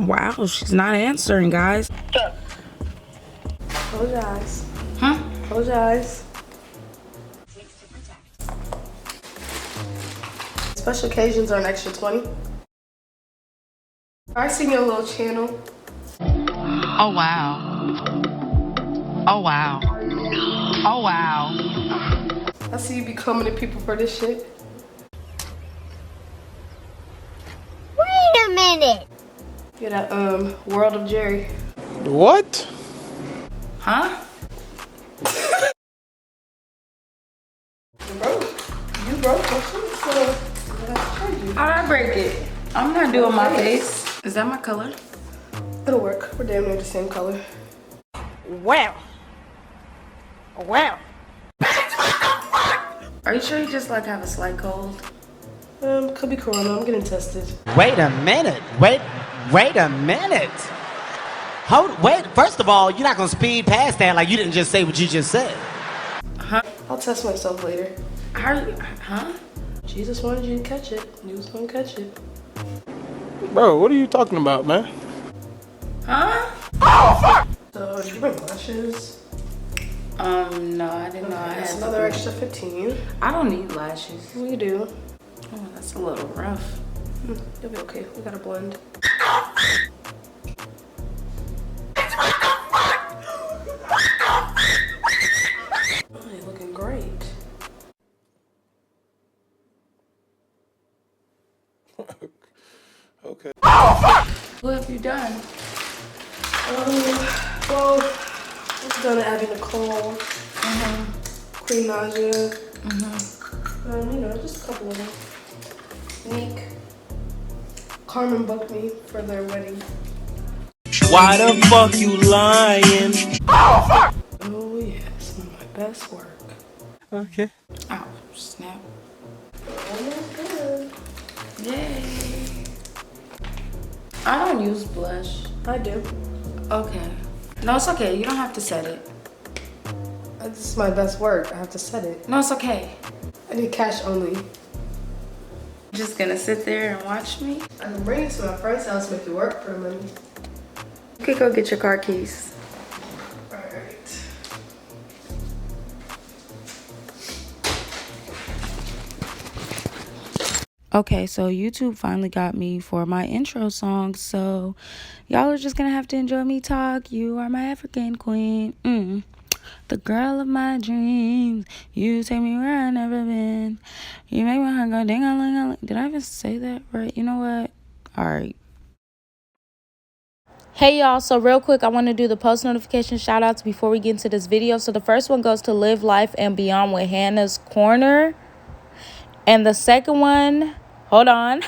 Wow, she's not answering, guys. Close your eyes. Huh? Close your eyes. Special occasions are an extra 20. I seen your little channel. Oh, wow. Oh, wow. Oh, wow. I see you be coming to people for this shit. Wait a minute. Yeah, that World of Jerry. What? Huh? You broke my shit, so I have to charge you. How'd I break it? I'm not doing my face. Is that my color? It'll work. We're damn near the same color. Well. Well. Are you sure you just like have a slight cold? Could be corona. I'm getting tested. Wait a minute. Wait a minute. Wait, first of all, you're not gonna speed past that like you didn't just say what you just said. Huh? I'll test myself later. How are you, huh? Jesus wanted you to catch it. You was gonna catch it. Bro, what are you talking about, man? Huh? Oh, fuck! So, did you bring lashes? No, I didn't know I That's had another extra 15. I don't need lashes. We do. Oh, that's a little rough. You'll be okay. We gotta blend. Oh, you're looking great. Okay. What have you done? Well, I've done Abby Nicole, Queen Naja, you know, just a couple of them. Neek, Carmen booked me for their wedding. Why the fuck you lying? Oh yeah, some of my best work. Okay. Oh, snap. Almost good. Yay. I don't use blush. I do. Okay. No, it's okay. You don't have to set it. This is my best work. I have to set it. No, it's okay. I need cash only. Just gonna sit there and watch me? I can bring you to my friend's house, make you work for money. You could go get your car keys. Alright. Okay, so YouTube finally got me for my intro song, so y'all are just gonna have to enjoy me talk. You are my African queen, the girl of my dreams. You take me where I never been. You make my heart go ding-a-ling-a-ling. Did I even say that right? You know what? All right. Hey y'all, so real quick, I want to do the post notification shout outs before we get into this video. So the first one goes to Live Life and Beyond with Hannah's Corner, and the second one, hold on.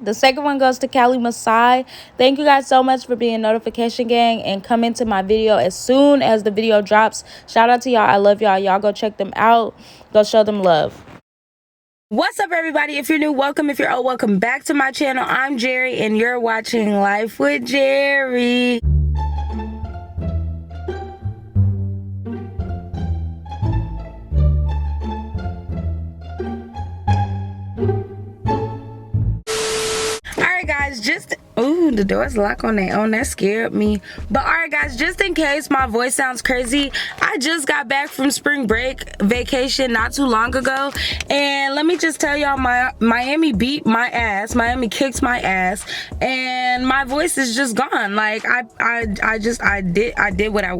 The second one goes to Cali Masai. Thank you guys so much for being notification gang and come into my video as soon as the video drops. Shout out to y'all. I love y'all. Y'all go check them out. Go show them love. What's up, everybody? If you're new, welcome. If you're old, welcome back to my channel. I'm Jerry, and you're watching Life with Jerry. Ooh, the door's locked on their own. That scared me. But all right, guys, just in case my voice sounds crazy, I just got back from spring break vacation not too long ago, and let me just tell y'all, Miami beat my ass. Miami kicked my ass, and my voice is just gone. Like I did what I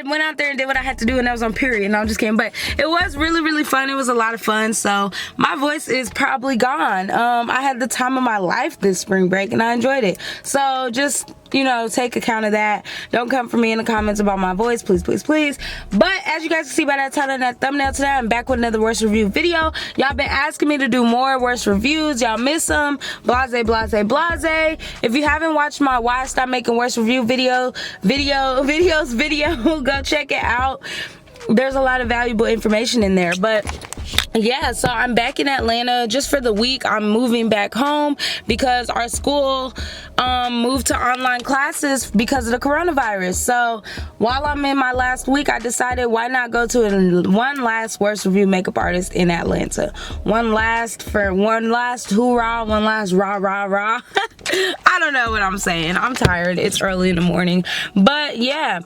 went out there and did what I had to do, and that was on period. No, I'm just kidding. But it was really fun. It was a lot of fun. So my voice is probably gone. I had the time of my life this spring break, and I enjoyed it. So just, you know, take account of that. Don't come for me in the comments about my voice, please. But as you guys can see by that title and that thumbnail today, I'm back with another worst review video. Y'all been asking me to do more worst reviews. Y'all miss them. Blase. If you haven't watched my Why I Stopped Making Worst Review video, go check it out. There's a lot of valuable information in there. But yeah, so I'm back in Atlanta just for the week. I'm moving back home because our school moved to online classes because of the coronavirus. So while I'm in my last week, I decided why not go to one last worst review makeup artist in Atlanta. One last hoorah, one last rah rah rah. I don't know what I'm saying. I'm tired. It's early in the morning. But yeah,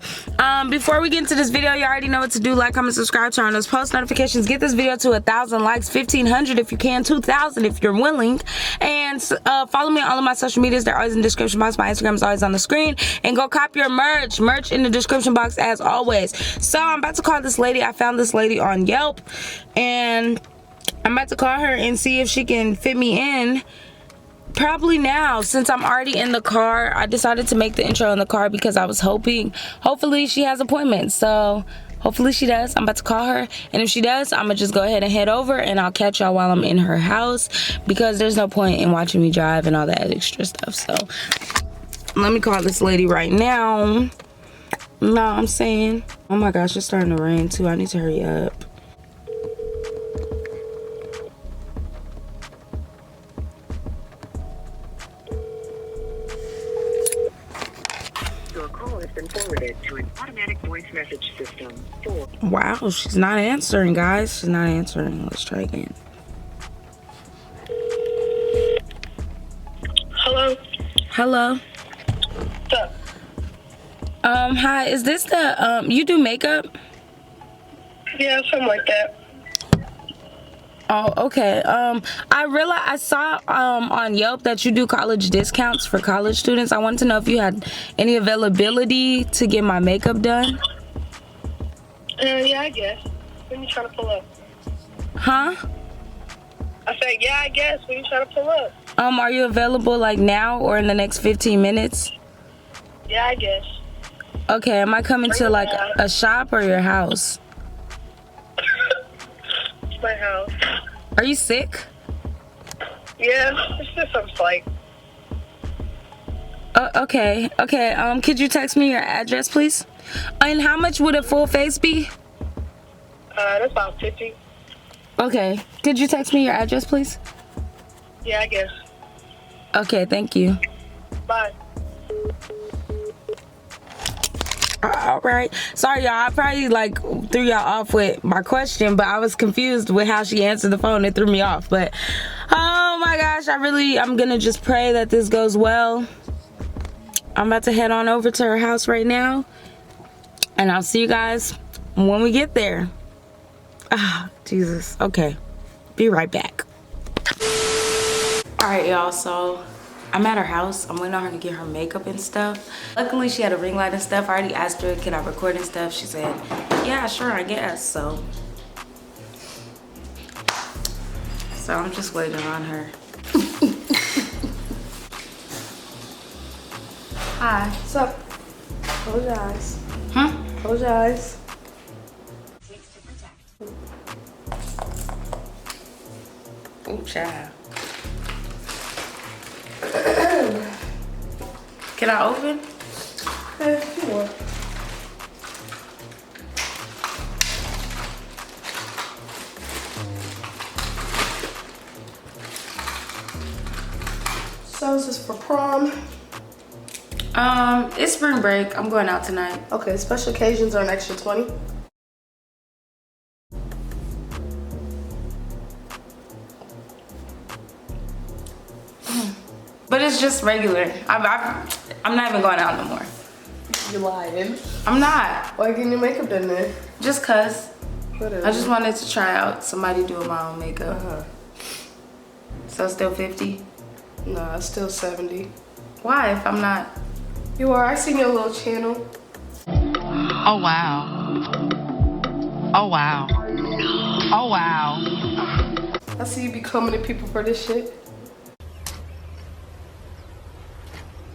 before we get into this video, you already know what to do. Like, comment, subscribe, turn on those post notifications. Get this video to 1,000 likes, 1,500 if you can, 2,000 if you're willing. And follow me on all of my social medias. They're always in the description box. My Instagram is always on the screen. And go cop your merch in the description box as always. So I'm about to call this lady. I found this lady on Yelp, and I'm about to call her and see if she can fit me in. Probably now, since I'm already in the car. I decided to make the intro in the car because I was hopefully she has appointments. So hopefully she does. I'm about to call her, and if she does, I'm gonna just go ahead and head over, and I'll catch y'all while I'm in her house, because there's no point in watching me drive and all that extra stuff. So let me call this lady right now. No, I'm saying, oh my gosh, it's starting to rain too. I need to hurry up. Your call has been forwarded to an automatic voice message system. Wow, she's not answering, guys. She's not answering. Let's try again. Hello? Hello. What's up? Hi, is this the, you do makeup? Yeah, something like that. Oh, okay. I saw on Yelp that you do college discounts for college students. I wanted to know if you had any availability to get my makeup done. Yeah, I guess. When you trying to pull up? Huh? I said, yeah, I guess. When you trying to pull up? Are you available like now or in the next 15 minutes? Yeah, I guess. Okay, am I coming to like a shop or your house? It's my house. Are you sick? Yeah, it's just some slight. Okay. Could you text me your address, please? And how much would a full face be? That's about 50. Okay. Could you text me your address, please? Yeah, I guess. Okay, thank you. Bye. All right. Sorry, y'all. I probably like threw y'all off with my question, but I was confused with how she answered the phone. It threw me off. But oh my gosh, I'm gonna just pray that this goes well. I'm about to head on over to her house right now, and I'll see you guys when we get there. Ah, Jesus. Okay. Be right back. All right, y'all. So I'm at her house. I'm waiting on her to get her makeup and stuff. Luckily, she had a ring light and stuff. I already asked her, can I record and stuff? She said, yeah, sure, I guess. So I'm just waiting on her. Hi. What's up? Close your eyes. Huh? Close your eyes. Oh, child. Can I open? If you want. So is this for prom? It's spring break. I'm going out tonight. Okay, special occasions are an extra 20. But it's just regular. I'm not even going out no more. You lying. I'm not. Why getting your makeup done there? Just cause. Whatever. I just wanted to try out somebody doing my own makeup. Uh-huh. So still 50? Nah, it's still 70. Why if I'm not? You are. I seen your little channel. Oh wow. Oh wow. Oh wow. I see you be coming to people for this shit.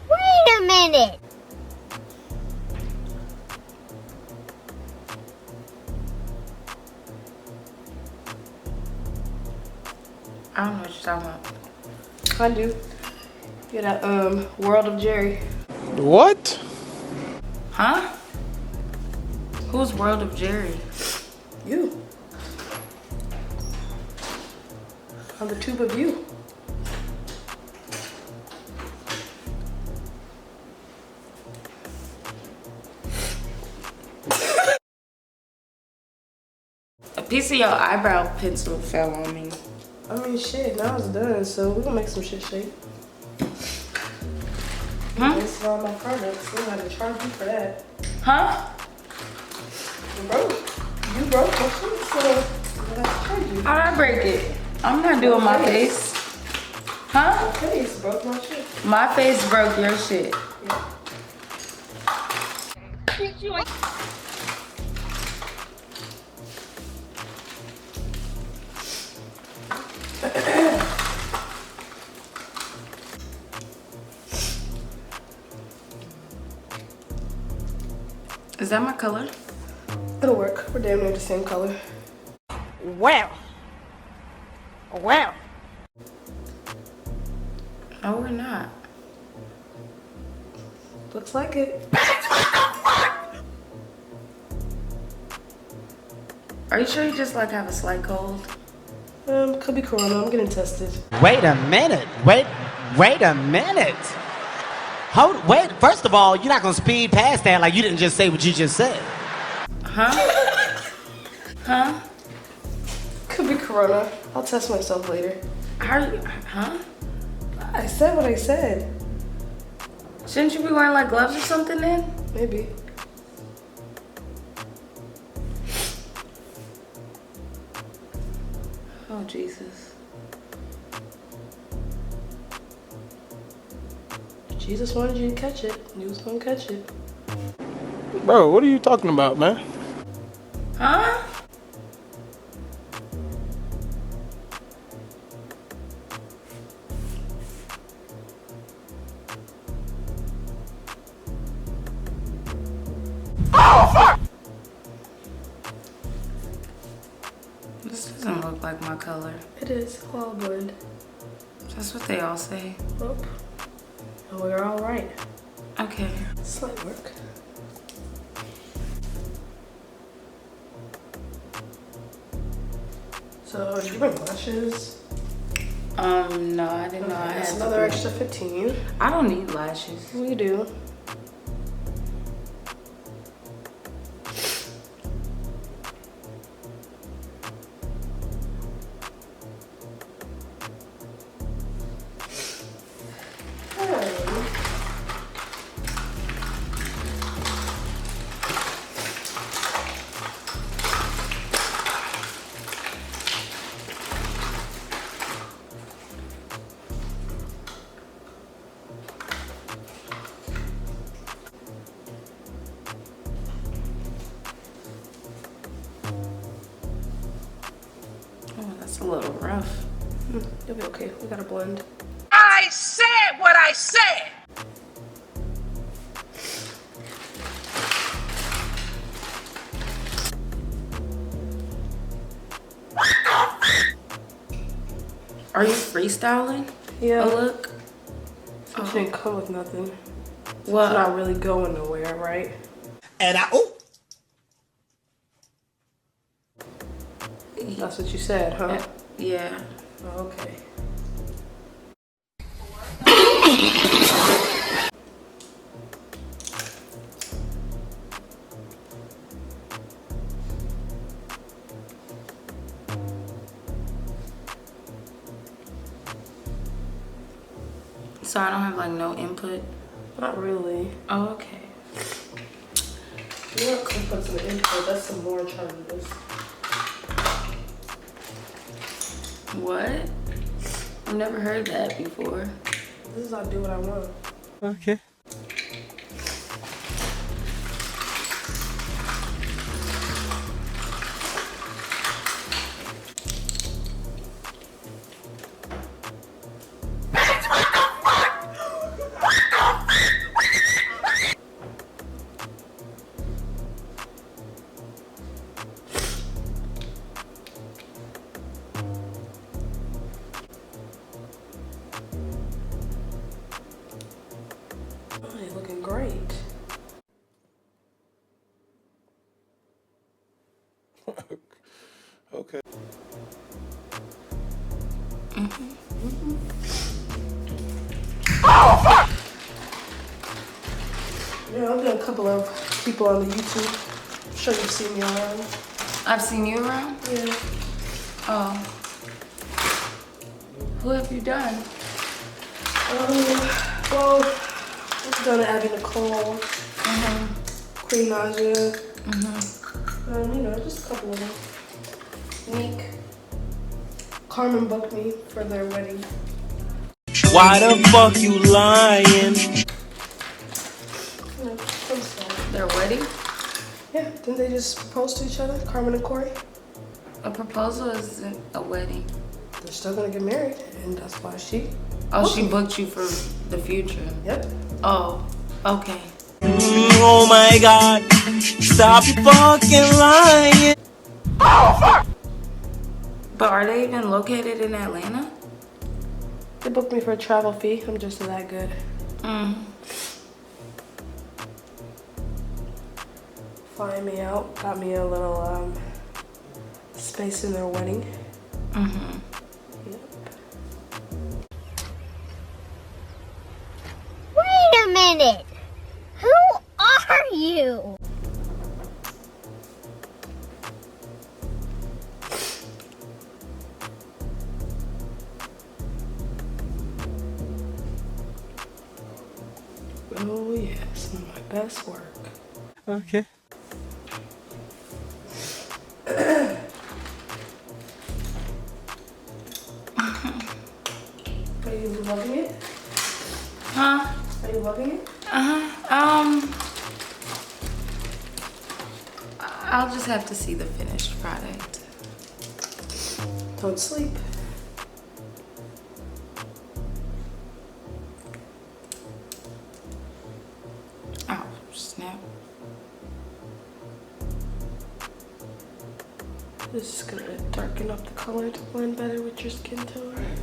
Wait a minute. I don't know what you're talking about. I do. You're that World of Jerry. What? Huh? Who's World of Jerry? You. on the tube of you. A piece of your eyebrow pencil fell on me. I mean, shit, now it's done, so we're gonna make some shit shake. This is all my products. I'm gonna charge you for that. Huh? You broke my shit, so I have to charge you. How'd I break it? I'm not doing my face. Huh? Your face broke my shit. My face broke your shit. Yeah. Is that my color? It'll work. We're damn near the same color. Well. Well. No, we're not. Looks like it. Are you sure you just like have a slight cold? Could be corona. I'm getting tested. Wait a minute. Wait a minute. Wait, first of all, you're not gonna speed past that like you didn't just say what you just said. Huh? Huh? Could be corona. I'll test myself later. Huh? I said what I said. Shouldn't you be wearing like gloves or something then? Maybe. Oh, Jesus. Jesus wanted you to catch it. You was gonna catch it. Bro, what are you talking about, man? Huh? This doesn't look like my color. It is. Well, blend. That's what they all say. Oh, we're all right. Okay. Slight work. So, did you bring lashes? No, I didn't know I That's had another to. extra 15. I don't need lashes. We do. Oh, that's a little rough. You'll be okay. We gotta blend. I said what I said. Are you freestyling? Yeah. A look? It didn't come with nothing. What? It's not really going nowhere, right? And That's what you said, huh? Yeah. Okay. So I don't have like no input? Not really. Oh, okay. You want to put some input. That's some more charges. What? I've never heard that before. This is how I do what I want. Okay. Oh, you're looking great. Okay. Yeah, I've done a couple of people on the YouTube. I'm sure you've seen me around. I've seen you around? Yeah. Oh. Who have you done? Well, I've done Abby Nicole, Queen Naja, just a couple of them. Neek. Carmen booked me for their wedding. Why the fuck you lying? You know, some stuff. Their wedding? Yeah, didn't they just propose to each other, Carmen and Corey? A proposal isn't a wedding. They're still gonna get married, and that's why she. Oh, she booked you for the future. Yep. Oh, okay. Oh my god. Stop fucking lying. But are they even located in Atlanta? They booked me for a travel fee. I'm just that good. Flying me out, got me a little space in their wedding. Yep. Wait a minute. Who are you? Oh yeah, some of my best work. Okay. Are you loving it? Huh? Are you loving it? I'll just have to see the finished product. Don't sleep. Oh, snap. This is gonna darken up the color to blend better with your skin tone.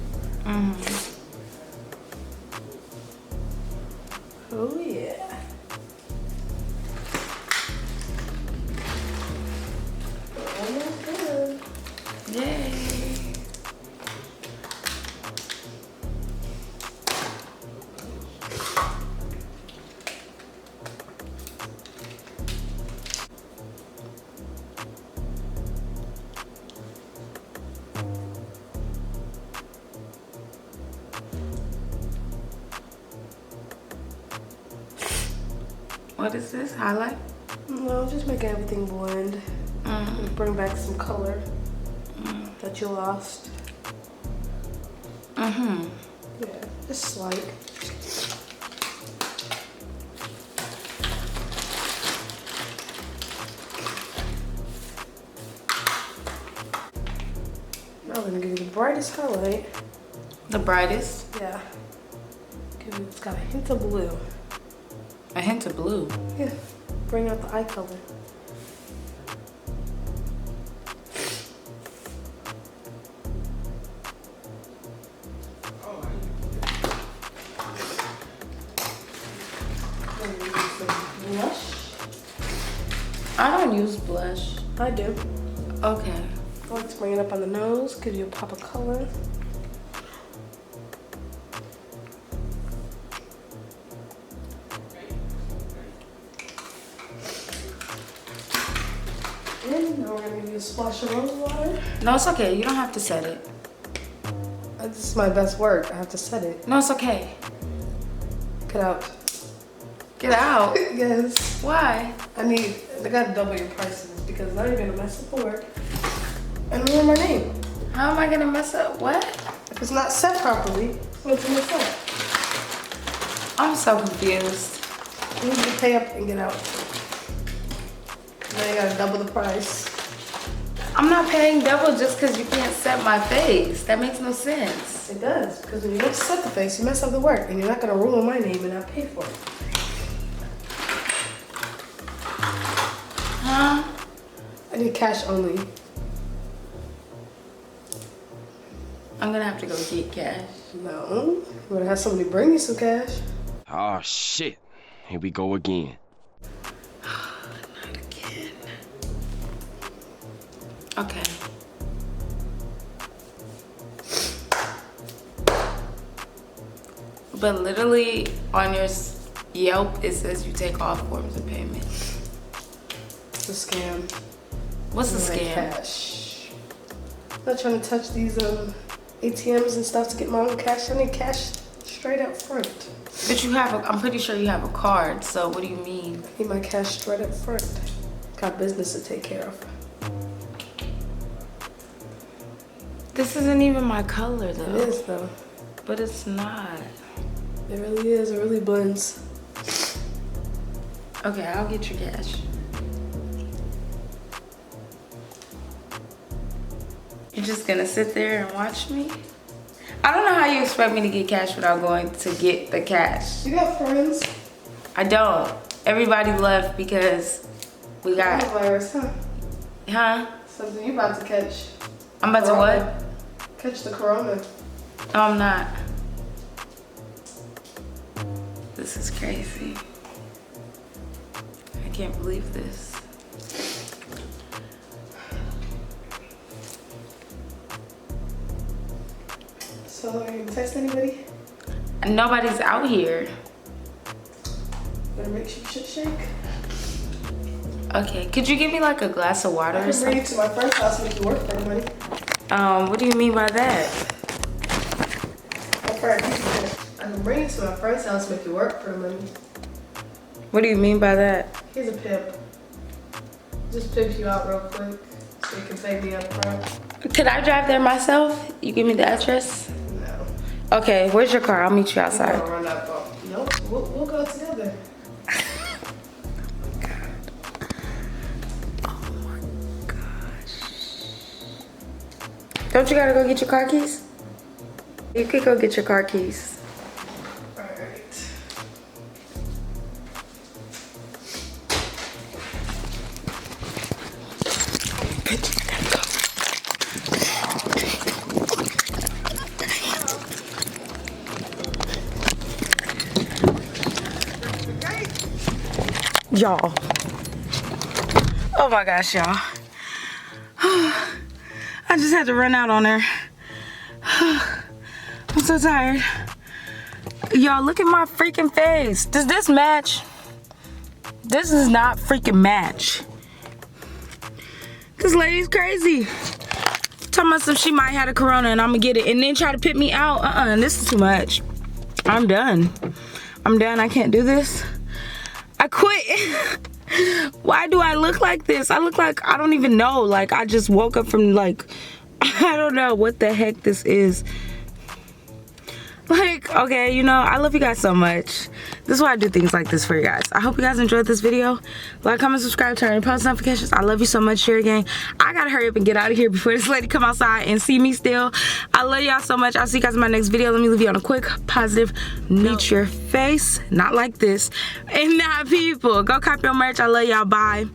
Oh yeah. Almost done. Yay. What is this? Highlight? No, just make everything blend. And bring back some color that you lost. Yeah, just slight. Now I'm gonna give you the brightest highlight. The brightest? Yeah. It's got a hint of blue. A hint of blue. Yeah. Bring out the eye color. Blush? I don't use blush. I do. Okay. I like to bring it up on the nose, give you a pop of color. And now we're gonna give you a splash of rose water. No, it's okay. You don't have to set it. This is my best work. I have to set it. No, it's okay. Get out. Get out. Yes. Why? I gotta double your prices because now you're gonna mess up the work and ruin my name. How am I gonna mess up? What? If it's not set properly, what's gonna mess up? I'm so confused. You need to pay up and get out. Now you gotta double the price. I'm not paying double just because you can't set my face. That makes no sense. It does, because when you don't set the face, you mess up the work and you're not gonna ruin my name and not pay for it. Huh? I need cash only. I'm gonna have to go get cash. No, you better have somebody bring you some cash. Oh shit. Here we go again. Not again. Okay. But literally on your Yelp, it says you take all forms of payment. It's a scam. What's a scam? Cash. I'm not trying to touch these ATMs and stuff to get my own cash. I need cash straight up front. But you have I'm pretty sure you have a card, so what do you mean? I need my cash straight up front. Got business to take care of. This isn't even my color though. It is though. But it's not. It really is. It really blends. Okay, I'll get your cash. You're just gonna sit there and watch me? I don't know how you expect me to get cash without going to get the cash. You got friends? I don't. Everybody left because we got... Coronavirus, huh? Huh? Something you about to catch. I'm about to what? Catch the corona. No, I'm not. This is crazy. I can't believe this. So, are you gonna text anybody? Nobody's out here. Better make sure you should shake. Okay, could you give me like a glass of water I or can bring something? you to my friend's house and make you work for the money. What do you mean by that? I can bring you to my friend's house and make you work for the money. What do you mean by that? He's a pimp. Just pimp you out real quick so you can pay me up front. Could I drive there myself? You give me the address? No. Okay, where's your car? I'll meet you You outside. gonna run that ball. Nope, we'll go together. Don't you gotta go get your car keys? You could go get your car keys. Alright. Y'all. Oh my gosh, y'all. I just had to run out on her. I'm so tired. Y'all, look at my freaking face. Does this match? This does not freaking match. This lady's crazy. Talking about some she might have a corona and I'm gonna get it and then try to pit me out. This is too much. I'm done. I'm done. I can't do this. I quit. Why do I look like this? I look like I don't even know. Like I just woke up from like, I don't know what the heck this is. Like, okay, you know, I love you guys so much. This is why I do things like this for you guys. I hope you guys enjoyed this video. Like, comment, subscribe, turn on post notifications. I love you so much, Sherry Gang. I gotta hurry up and get out of here before this lady come outside and see me still. I love y'all so much. I'll see you guys in my next video. Let me leave you on a quick, positive, meet your face. Not like this. And now, people, go copy your merch. I love y'all. Bye.